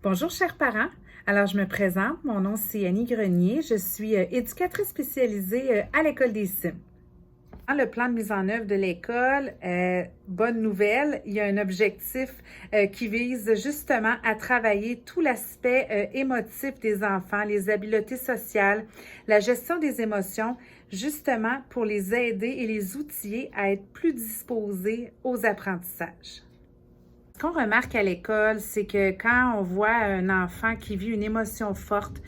Bonjour chers parents, alors je me présente, mon nom c'est Annie Grenier, je suis éducatrice spécialisée à l'École des Cimes. Dans le plan de mise en œuvre de l'école, bonne nouvelle, il y a un objectif qui vise justement à travailler tout l'aspect émotif des enfants, les habiletés sociales, la gestion des émotions, justement pour les aider et les outiller à être plus disposés aux apprentissages. Ce qu'on remarque à l'école, c'est que quand on voit un enfant qui vit une émotion forte,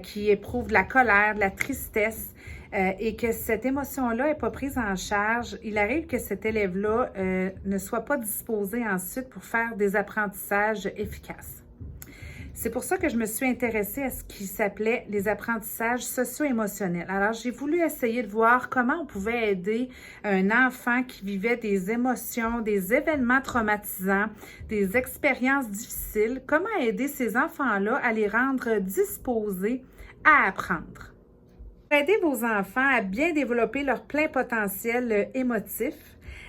qui éprouve de la colère, de la tristesse, et que cette émotion-là n'est pas prise en charge, il arrive que cet élève-là ne soit pas disposé ensuite pour faire des apprentissages efficaces. C'est pour ça que je me suis intéressée à ce qui s'appelait les apprentissages socio-émotionnels. Alors, j'ai voulu essayer de voir comment on pouvait aider un enfant qui vivait des émotions, des événements traumatisants, des expériences difficiles, comment aider ces enfants-là à les rendre disposés à apprendre. Pour aider vos enfants à bien développer leur plein potentiel émotif,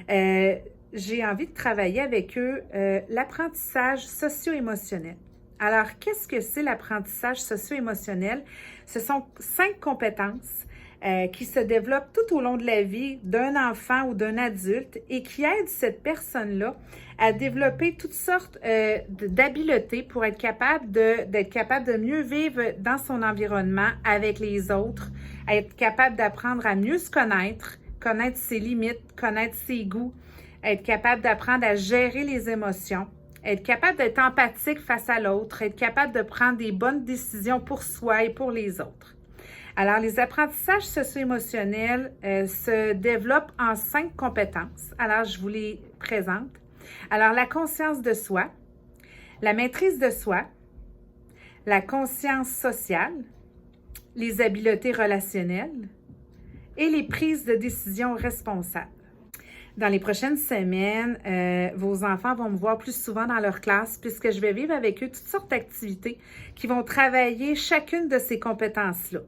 j'ai envie de travailler avec eux l'apprentissage socio-émotionnel. Alors, qu'est-ce que c'est l'apprentissage socio-émotionnel? Ce sont 5 compétences qui se développent tout au long de la vie d'un enfant ou d'un adulte et qui aident cette personne-là à développer toutes sortes d'habiletés pour être capable de mieux vivre dans son environnement avec les autres, être capable d'apprendre à mieux se connaître ses limites, connaître ses goûts, être capable d'apprendre à gérer les émotions, être capable d'être empathique face à l'autre, être capable de prendre des bonnes décisions pour soi et pour les autres. Alors, les apprentissages socio-émotionnels se développent en 5 compétences. Alors, je vous les présente. Alors, la conscience de soi, la maîtrise de soi, la conscience sociale, les habiletés relationnelles et les prises de décision responsables. Dans les prochaines semaines, vos enfants vont me voir plus souvent dans leur classe puisque je vais vivre avec eux toutes sortes d'activités qui vont travailler chacune de ces compétences-là.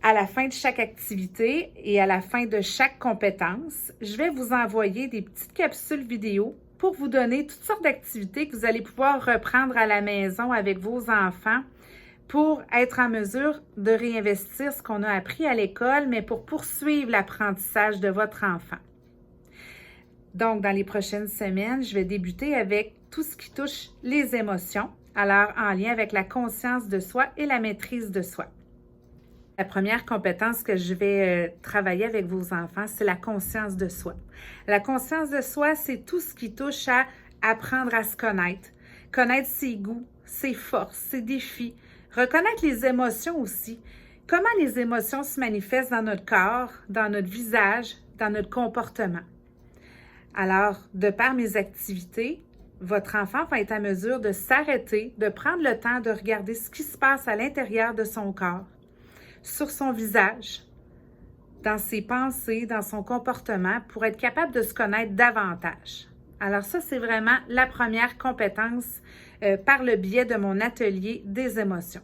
À la fin de chaque activité et à la fin de chaque compétence, je vais vous envoyer des petites capsules vidéo pour vous donner toutes sortes d'activités que vous allez pouvoir reprendre à la maison avec vos enfants pour être en mesure de réinvestir ce qu'on a appris à l'école, mais pour poursuivre l'apprentissage de votre enfant. Donc, dans les prochaines semaines, je vais débuter avec tout ce qui touche les émotions, alors en lien avec la conscience de soi et la maîtrise de soi. La première compétence que je vais travailler avec vos enfants, c'est la conscience de soi. La conscience de soi, c'est tout ce qui touche à apprendre à se connaître ses goûts, ses forces, ses défis, reconnaître les émotions aussi. Comment les émotions se manifestent dans notre corps, dans notre visage, dans notre comportement. Alors, de par mes activités, votre enfant va être à mesure de s'arrêter, de prendre le temps de regarder ce qui se passe à l'intérieur de son corps, sur son visage, dans ses pensées, dans son comportement, pour être capable de se connaître davantage. Alors ça, c'est vraiment la première compétence par le biais de mon atelier des émotions.